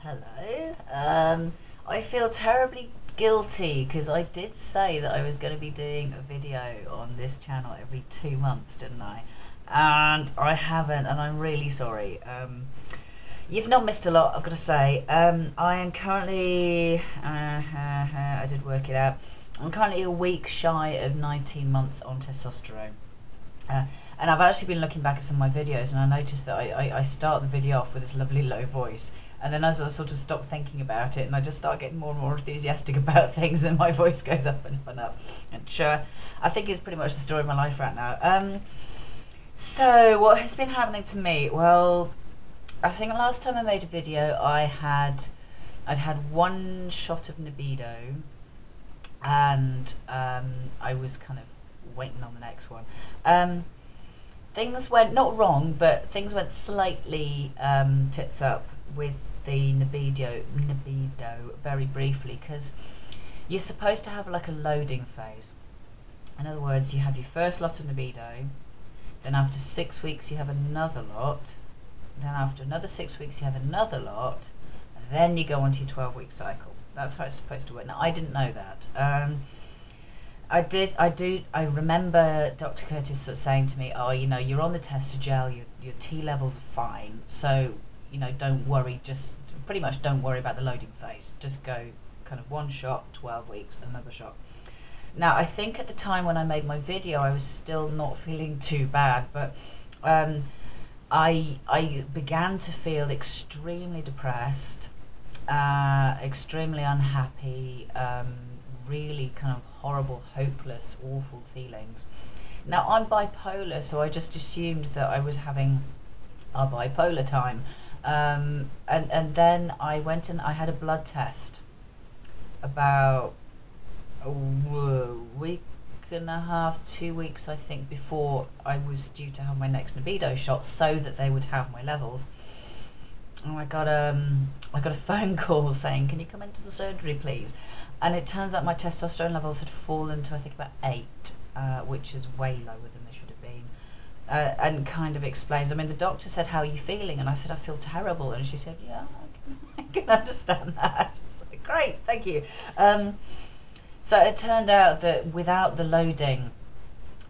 Hello. I feel terribly guilty because I did say that I was going to be doing a video on this channel every 2 months, didn't I? And I haven't, and I'm really sorry. You've not missed a lot, I've got to say. I am currently, I did work it out, I'm currently a week shy of 19 months on testosterone. And I've actually been looking back at some of my videos, and I noticed that I start the video off with this lovely low voice, and then as I sort of stop thinking about it and I just start getting more and more enthusiastic about things, and my voice goes up and up and up. And sure, I think it's pretty much the story of my life right now. So what has been happening to me? Well, I think last time I made a video I'd had one shot of libido, and I was kind of waiting on the next one. Things went not wrong, but things went slightly tits up with the libido very briefly, because you're supposed to have like a loading phase. In other words, you have your first lot of libido, then after 6 weeks you have another lot, then after another 6 weeks you have another lot, and then you go on to your 12-week cycle. That's how it's supposed to work. Now, I didn't know that. I remember Dr. Curtis saying to me, oh, you know, you're on the tester gel, your T levels are fine, so, you know, don't worry, just pretty much don't worry about the loading phase. Just go kind of one shot, 12 weeks, another shot. Now, I think at the time when I made my video, I was still not feeling too bad, but I began to feel extremely depressed, extremely unhappy, really kind of horrible, hopeless, awful feelings. Now, I'm bipolar, so I just assumed that I was having a bipolar time. And then I went and I had a blood test about a week and a half, 2 weeks, I think, before I was due to have my next libido shot, so that they would have my levels. And I got a phone call saying, can you come into the surgery, please? And it turns out my testosterone levels had fallen to, I think, about 8, which is way lower than they should have been. And kind of explains, I mean, the doctor said, how are you feeling? And I said, I feel terrible. And she said, yeah, I can understand that. So, great, thank you. So it turned out that without the loading,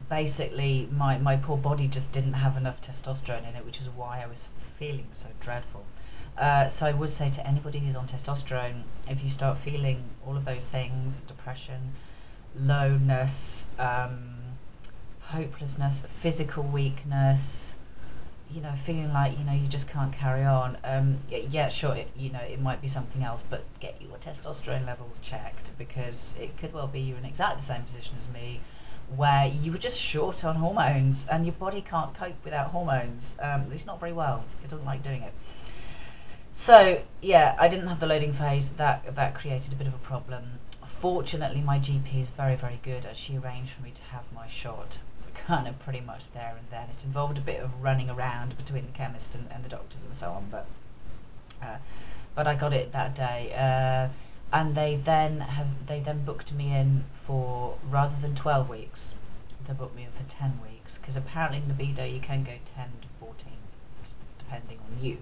basically my poor body just didn't have enough testosterone in it, which is why I was feeling so dreadful. So I would say to anybody who's on testosterone, if you start feeling all of those things, depression, lowness, hopelessness, physical weakness, you know, feeling like, you know, you just can't carry on, yeah, sure, you know, it might be something else, but get your testosterone levels checked, because it could well be you're in exactly the same position as me, where you were just short on hormones, and your body can't cope without hormones, at least not very well. It doesn't like doing it. So yeah, I didn't have the loading phase. That created a bit of a problem. Fortunately, my GP is very, very good, as she arranged for me to have my shot kind of pretty much there and then. It involved a bit of running around between the chemist and the doctors and so on, but I got it that day, and they then booked me in for, rather than 12 weeks, they booked me in for 10 weeks, because apparently in libido you can go 10 to 14 depending on you.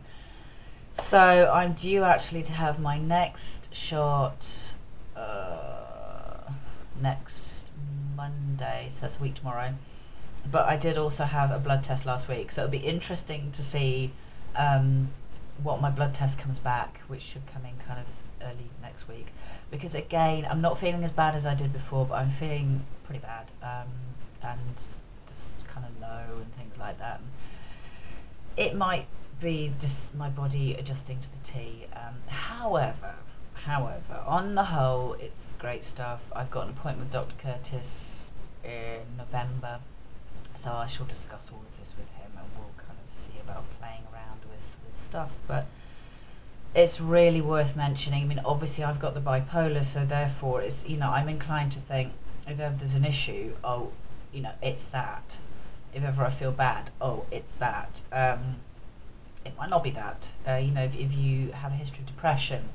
So I'm due actually to have my next shot next Monday, so that's a week tomorrow. But I did also have a blood test last week, so it'll be interesting to see what my blood test comes back, which should come in kind of early next week. Because again, I'm not feeling as bad as I did before, but I'm feeling pretty bad, and just kind of low and things like that. It might be just my body adjusting to the T. However, on the whole, it's great stuff. I've got an appointment with Dr. Curtis in November, so I shall discuss all of this with him, and we'll kind of see about playing around with stuff. But it's really worth mentioning. I mean, obviously I've got the bipolar, so therefore it's, you know, I'm inclined to think if ever there's an issue, oh, you know, it's that. If ever I feel bad, oh, it's that. It might not be that. You know, if you have a history of depression,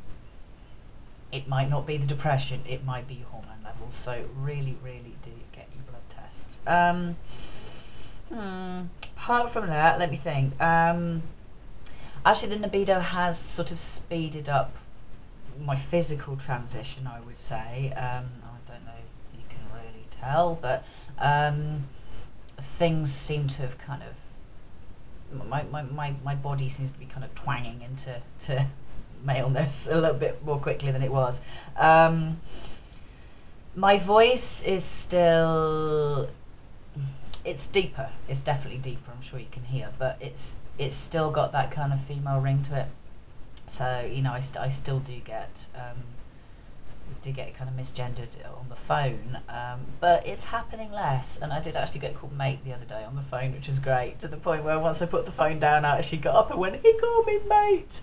it might not be the depression, it might be your hormone levels. So really, really do get your blood tests. Apart from that, let me think. Actually, the libido has sort of speeded up my physical transition, I would say. I don't know if you can really tell, but things seem to have kind of, my body seems to be kind of twanging into maleness a little bit more quickly than it was. My voice is still, it's deeper, it's definitely deeper, I'm sure you can hear, but it's still got that kind of female ring to it. So, you know, I still do get kind of misgendered on the phone, but it's happening less. And I did actually get called mate the other day on the phone, which is great, to the point where once I put the phone down, I actually got up and went, he called me mate.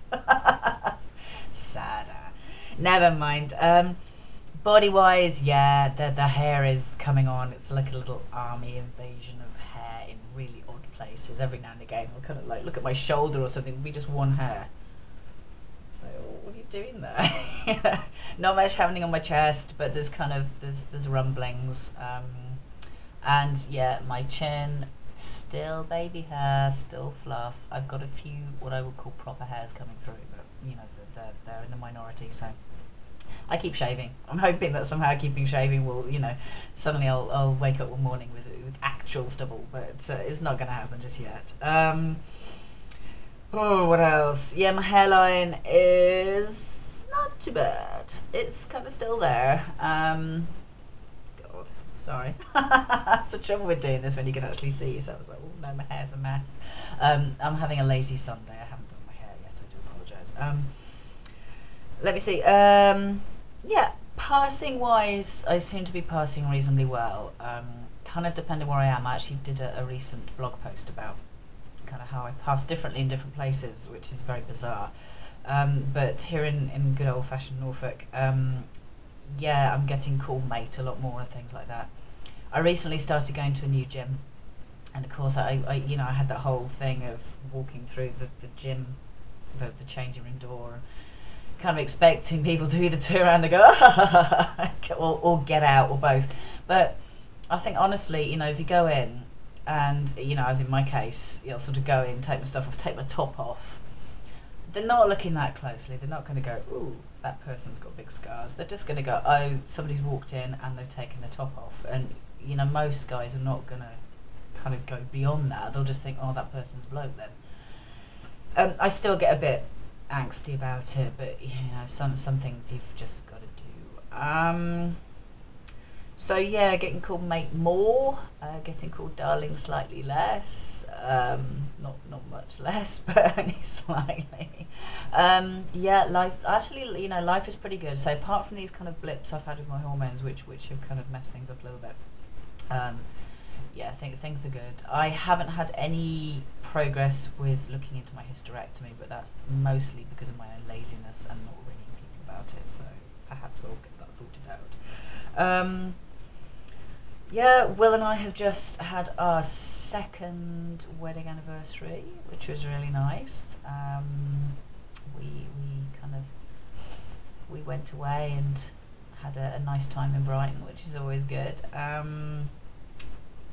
Sad. Never mind. Body-wise, yeah, the hair is coming on. It's like a little army invasion of hair in really odd places. Every now and again, I'll kind of like look at my shoulder or something, it'll be just one hair. So, what are you doing there? Not much happening on my chest, but there's kind of, there's rumblings. And yeah, my chin, still baby hair, still fluff. I've got a few, what I would call proper hairs coming through, but you know, they're in the minority, so I keep shaving. I'm hoping that somehow keeping shaving will, you know, suddenly I'll wake up one morning with actual stubble, but it's not going to happen just yet. Oh, what else? Yeah, my hairline is not too bad. It's kind of still there. God, sorry. That's the trouble with doing this when you can actually see. So I was like, oh no, my hair's a mess. I'm having a lazy Sunday. I haven't done my hair yet. I do apologise. Let me see. Yeah, passing wise, I seem to be passing reasonably well. Kind of depending where I am. I actually did a recent blog post about kind of how I pass differently in different places, which is very bizarre. But here in good old fashioned Norfolk, yeah, I'm getting called mate a lot more and things like that. I recently started going to a new gym, and of course I you know, I had that whole thing of walking through the gym, the changing room door, kind of expecting people to either turn around and go or get out, or both. But I think honestly, you know, if you go in and, you know, as in my case, you'll sort of go in, take my stuff off, take my top off, they're not looking that closely. They're not going to go, ooh, that person's got big scars. They're just going to go, oh, somebody's walked in and they've taken their top off. And, you know, most guys are not going to kind of go beyond that. They'll just think, oh, that person's bloke then. I still get a bit angsty about it, but, you know, some things you've just got to do. So yeah, getting called mate more, getting called darling slightly less, not much less, but only slightly. Yeah, life, actually, you know, life is pretty good. So apart from these kind of blips I've had with my hormones, which have kind of messed things up a little bit, yeah, I think things are good. I haven't had any progress with looking into my hysterectomy, but that's mostly because of my own laziness and not ringing people about it, so perhaps I'll get that sorted out. Yeah, Will and I have just had our second wedding anniversary, which was really nice. We went away and had a nice time in Brighton, which is always good.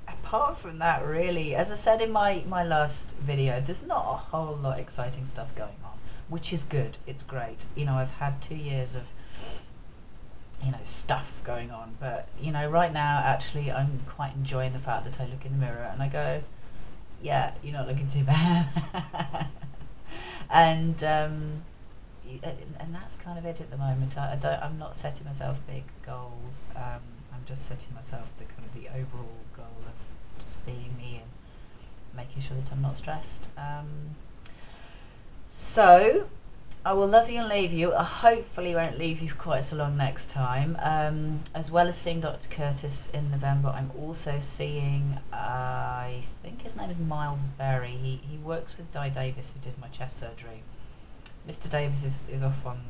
Apart from that, really, as I said in my last video, there's not a whole lot of exciting stuff going on, which is good. It's great. You know, I've had 2 years of, you know, stuff going on, but, you know, right now actually I'm quite enjoying the fact that I look in the mirror and I go, yeah, you're not looking too bad. And that's kind of it at the moment. I'm not setting myself big goals. I'm just setting myself the kind of the overall goal of just being me and making sure that I'm not stressed. So I will love you and leave you. I hopefully won't leave you quite so long next time. As well as seeing Dr. Curtis in November, I'm also seeing, I think his name is Miles Berry. He works with Di Davis, who did my chest surgery. Mr. Davis is off on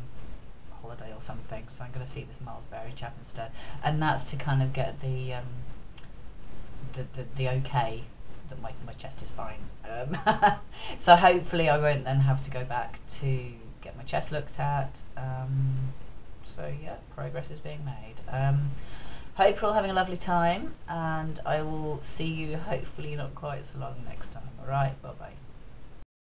holiday or something, so I'm going to see this Miles Berry chap instead. And that's to kind of get the okay that my chest is fine. So hopefully I won't then have to go back to get my chest looked at. So yeah, progress is being made. Hope you're all having a lovely time, and I will see you hopefully not quite so long next time. Alright, bye bye.